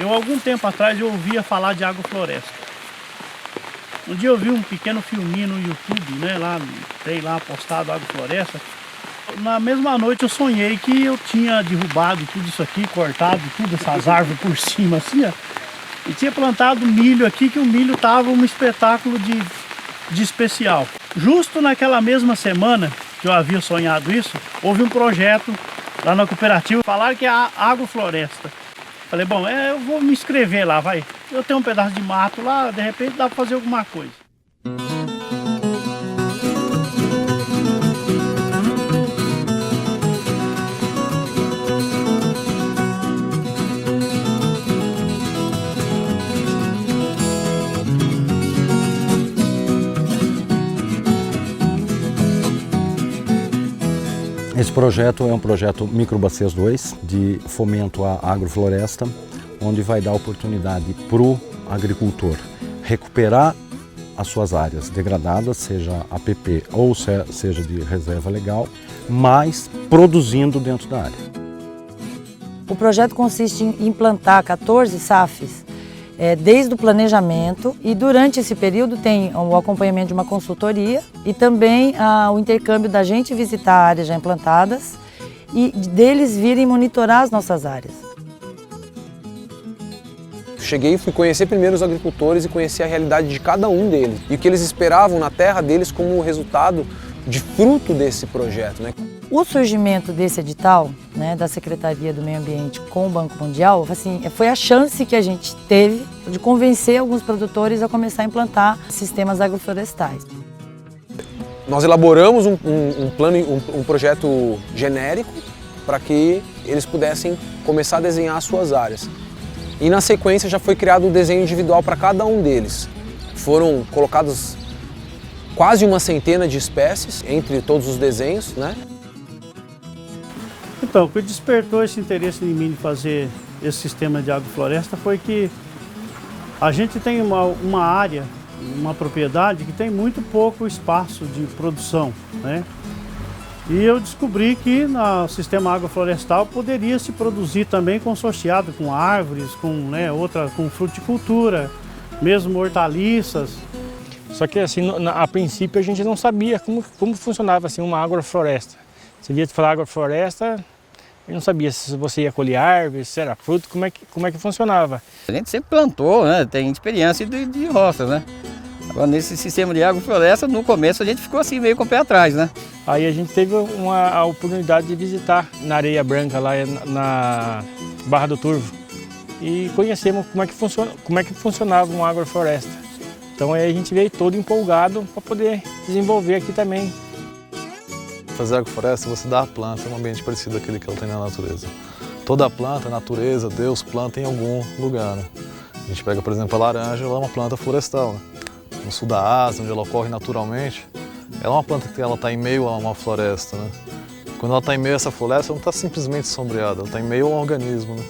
Algum tempo atrás, eu ouvia falar de agrofloresta. Um dia eu vi um pequeno filminho no YouTube, né? Tem lá postado agrofloresta. Na mesma noite eu sonhei que eu tinha derrubado tudo isso aqui, cortado tudo essas árvores por cima, assim, ó. E tinha plantado milho aqui, que o milho tava um espetáculo de especial. Justo naquela mesma semana que eu havia sonhado isso, houve um projeto lá na cooperativa, falaram que é a agrofloresta. Falei, bom, eu vou me inscrever lá, vai. Eu tenho um pedaço de mato lá, de repente dá para fazer alguma coisa. Esse projeto é um projeto Microbacias 2, de fomento à agrofloresta, onde vai dar oportunidade para o agricultor recuperar as suas áreas degradadas, seja APP ou seja de reserva legal, mas produzindo dentro da área. O projeto consiste em implantar 14 SAFs, desde o planejamento, e durante esse período tem o acompanhamento de uma consultoria e também o intercâmbio da gente visitar áreas já implantadas e deles virem monitorar as nossas áreas. Cheguei e fui conhecer primeiro os agricultores e conhecer a realidade de cada um deles e o que eles esperavam na terra deles como resultado de fruto desse projeto, né? O surgimento desse edital, né, da Secretaria do Meio Ambiente com o Banco Mundial, assim, foi a chance que a gente teve de convencer alguns produtores a começar a implantar sistemas agroflorestais. Nós elaboramos um projeto genérico para que eles pudessem começar a desenhar as suas áreas. E na sequência já foi criado um desenho individual para cada um deles. Foram colocados quase uma centena de espécies entre todos os desenhos, né? Então, o que despertou esse interesse em mim de fazer esse sistema de agrofloresta foi que a gente tem uma área, uma propriedade que tem muito pouco espaço de produção, né? E eu descobri que no sistema agroflorestal poderia se produzir também consorciado com árvores, com com fruticultura, mesmo hortaliças. Só que assim, a princípio a gente não sabia como funcionava assim, uma agrofloresta. Você via falar agrofloresta, eu não sabia se você ia colher árvores, se era fruto, como é que funcionava. A gente sempre plantou, né? Tem experiência de roça, né? Agora nesse sistema de agrofloresta, no começo a gente ficou assim meio com o pé atrás, né? Aí a gente teve a oportunidade de visitar na Areia Branca, lá na Barra do Turvo, e conhecemos como é que funcionava uma agrofloresta. Então aí a gente veio todo empolgado para poder desenvolver aqui também. Fazer agrofloresta, você dá a planta um ambiente parecido àquele que ela tem na natureza. Toda planta, a natureza, Deus planta em algum lugar, né? A gente pega, por exemplo, a laranja, ela é uma planta florestal, né? No sul da Ásia, onde ela ocorre naturalmente, ela é uma planta que ela está em meio a uma floresta, né? Quando ela está em meio a essa floresta, ela não está simplesmente sombreada, ela está em meio a um organismo, né?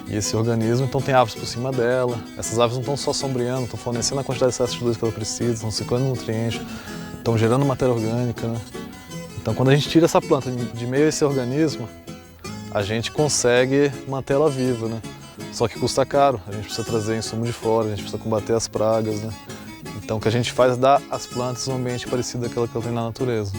E esse organismo, então, tem árvores por cima dela. Essas árvores não estão só sombreando, estão fornecendo a quantidade de SO2 que ela precisa, estão ciclando nutrientes, estão gerando matéria orgânica, né? Então, quando a gente tira essa planta de meio a esse organismo, a gente consegue manter ela viva, né? Só que custa caro, a gente precisa trazer insumo de fora, a gente precisa combater as pragas, né? Então, o que a gente faz é dar às plantas um ambiente parecido àquele que ela tem na natureza.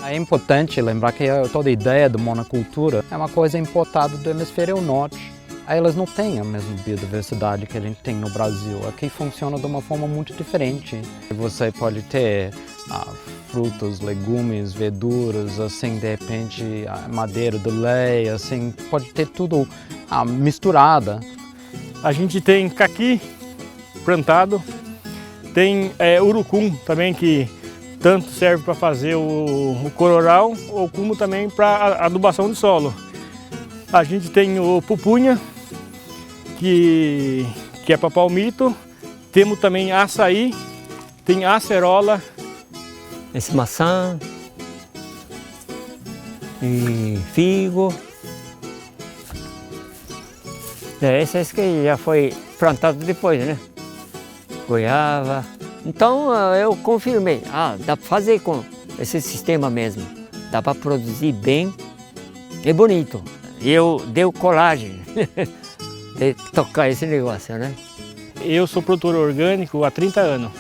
É importante lembrar que toda a ideia de monocultura é uma coisa importada do hemisfério norte. Aí elas não têm a mesma biodiversidade que a gente tem no Brasil. Aqui funciona de uma forma muito diferente. Você pode ter frutos, legumes, verduras, assim, de repente, madeira de lei, assim, pode ter tudo misturada. A gente tem caqui plantado, tem urucum também, que tanto serve para fazer o cororal, ou como também para adubação de solo. A gente tem o pupunha, que é para palmito, temos também açaí, tem acerola. Esse maçã e figo. Esse que já foi plantado depois, né? Goiaba. Então eu confirmei, dá para fazer com esse sistema mesmo. Dá para produzir bem e bonito. eu deu coragem de tocar esse negócio, né? Eu sou produtor orgânico há 30 anos,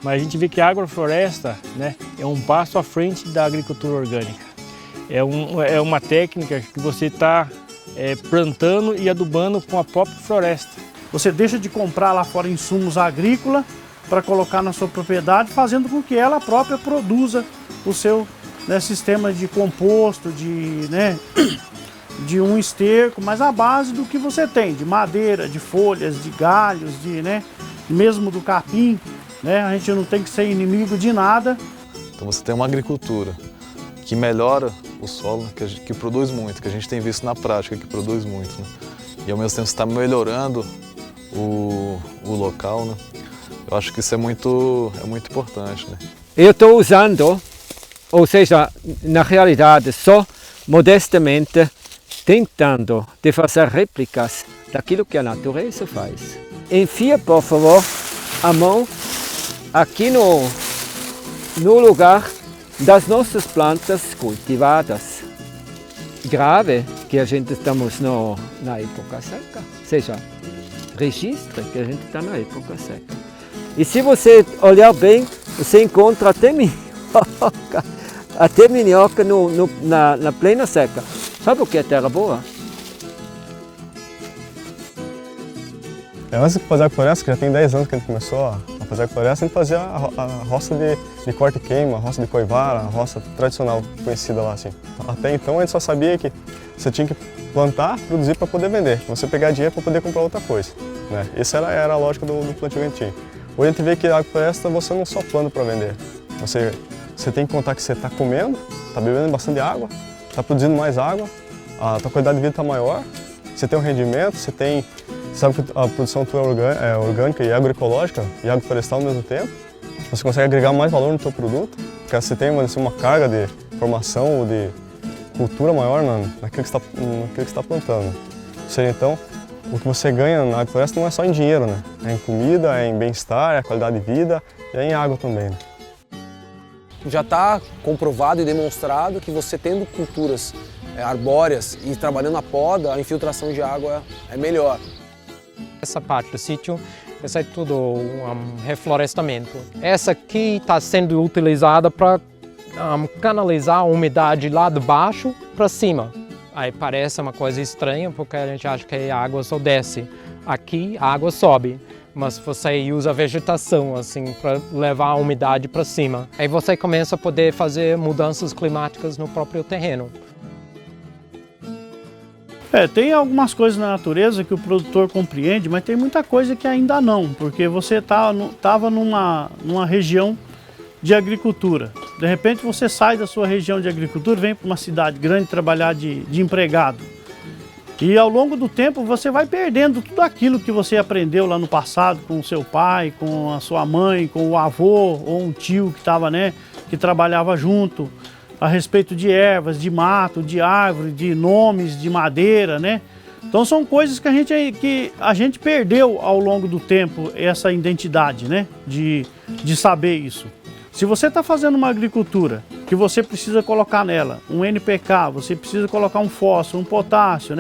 mas a gente vê que a agrofloresta, né, é um passo à frente da agricultura orgânica. É uma técnica que você está plantando e adubando com a própria floresta. Você deixa de comprar lá fora insumos agrícolas para colocar na sua propriedade, fazendo com que ela própria produza o seu sistema de composto, de um esterco, mas à base do que você tem, de madeira, de folhas, de galhos, mesmo do capim. A gente não tem que ser inimigo de nada. Então você tem uma agricultura que melhora o solo, que produz muito, que a gente tem visto na prática, que produz muito, né? E ao mesmo tempo você está melhorando o local, né? Eu acho que isso é muito importante, né? Eu estou usando, ou seja, na realidade, só modestamente tentando de fazer réplicas daquilo que a natureza faz. Enfia, por favor, a mão aqui no lugar das nossas plantas cultivadas. Grave que a gente estamos na época seca, ou seja, registre que a gente está na época seca. E se você olhar bem, você encontra até minhoca na plena seca. Sabe o que é terra boa? Antes de fazer a floresta, que já tem 10 anos que a gente começou a fazer a floresta, a gente fazia a roça de corte e queima, a roça de coivara, a roça tradicional conhecida lá assim. Até então a gente só sabia que você tinha que plantar, produzir para poder vender, você pegar dinheiro para poder comprar outra coisa, né? Essa era a lógica do plantio que a gente tinha. Hoje a gente vê que a floresta você não só planta para vender, você tem que contar que você está comendo, está bebendo bastante água, está produzindo mais água, a tua qualidade de vida está maior, você tem um rendimento, você sabe que a produção tua é orgânica e agroecológica e agroforestal ao mesmo tempo, você consegue agregar mais valor no teu produto, porque você tem uma carga de formação ou de cultura maior naquilo que você está plantando. Ou seja, então, o que você ganha na agrofloresta não é só em dinheiro, né? É em comida, é em bem-estar, é qualidade de vida e é em água também, né? Já está comprovado e demonstrado que você tendo culturas arbóreas e trabalhando a poda, a infiltração de água é melhor. Essa parte do sítio, essa é tudo um reflorestamento. Essa aqui está sendo utilizada para canalizar a umidade lá de baixo para cima. Aí parece uma coisa estranha porque a gente acha que a água só desce. Aqui a água sobe, mas você usa a vegetação assim para levar a umidade para cima. Aí você começa a poder fazer mudanças climáticas no próprio terreno. Tem algumas coisas na natureza que o produtor compreende, mas tem muita coisa que ainda não, porque você estava numa região de agricultura. De repente você sai da sua região de agricultura, vem para uma cidade grande trabalhar de empregado. E ao longo do tempo você vai perdendo tudo aquilo que você aprendeu lá no passado com o seu pai, com a sua mãe, com o avô ou um tio que trabalhava junto, a respeito de ervas, de mato, de árvore, de nomes, de madeira, Então são coisas que a gente perdeu ao longo do tempo, essa identidade, de saber isso. Se você está fazendo uma agricultura que você precisa colocar nela um NPK, você precisa colocar um fósforo, um potássio,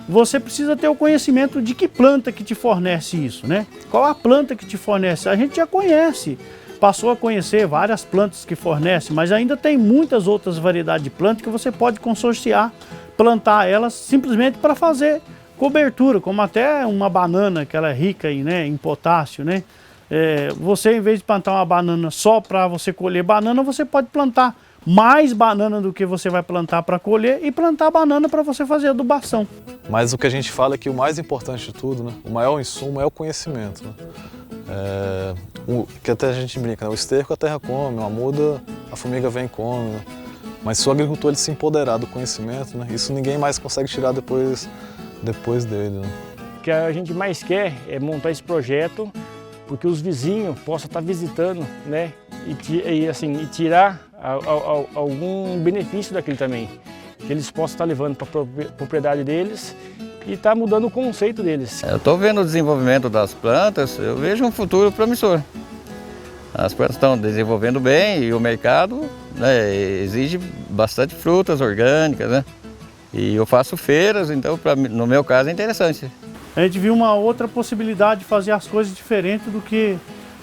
você precisa ter o conhecimento de que planta que te fornece isso, Qual a planta que te fornece? A gente já conhece. Passou a conhecer várias plantas que fornecem, mas ainda tem muitas outras variedades de plantas que você pode consorciar, plantar elas simplesmente para fazer cobertura, como até uma banana, que ela é rica em potássio, Você, em vez de plantar uma banana só para você colher banana, você pode plantar mais banana do que você vai plantar para colher e plantar banana para você fazer adubação. Mas o que a gente fala é que o mais importante de tudo, o maior insumo é o conhecimento. Que até a gente brinca, o esterco a terra come, a muda a formiga vem e come. Mas se o agricultor se empoderar do conhecimento, isso ninguém mais consegue tirar depois dele. O que a gente mais quer é montar esse projeto porque os vizinhos possam estar visitando, e tirar algum benefício daquilo também. Que eles possam estar levando para a propriedade deles e está mudando o conceito deles. Eu estou vendo o desenvolvimento das plantas, eu vejo um futuro promissor. As plantas estão desenvolvendo bem e o mercado exige bastante frutas orgânicas, E eu faço feiras, então no meu caso é interessante. A gente viu uma outra possibilidade de fazer as coisas diferentes do que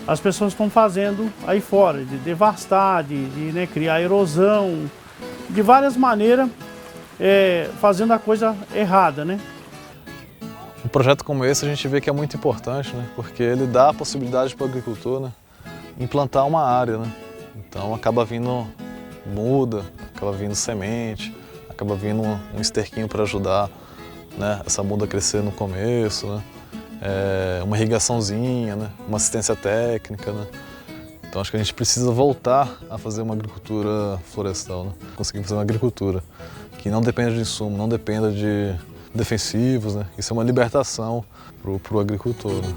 as pessoas estão fazendo aí fora, de devastar, de né, criar erosão, de várias maneiras, fazendo a coisa errada, né? Um projeto como esse a gente vê que é muito importante, né? Porque ele dá a possibilidade para o agricultor, né, implantar uma área, né? Então acaba vindo muda, acaba vindo semente, acaba vindo um esterquinho para ajudar, né, essa muda a crescer no começo, né? Uma irrigaçãozinha, né? Uma assistência técnica, né? Então acho que a gente precisa voltar a fazer uma agricultura florestal, né? Conseguir fazer uma agricultura que não dependa de insumo, não dependa de defensivos, né? Isso é uma libertação para o agricultor, né?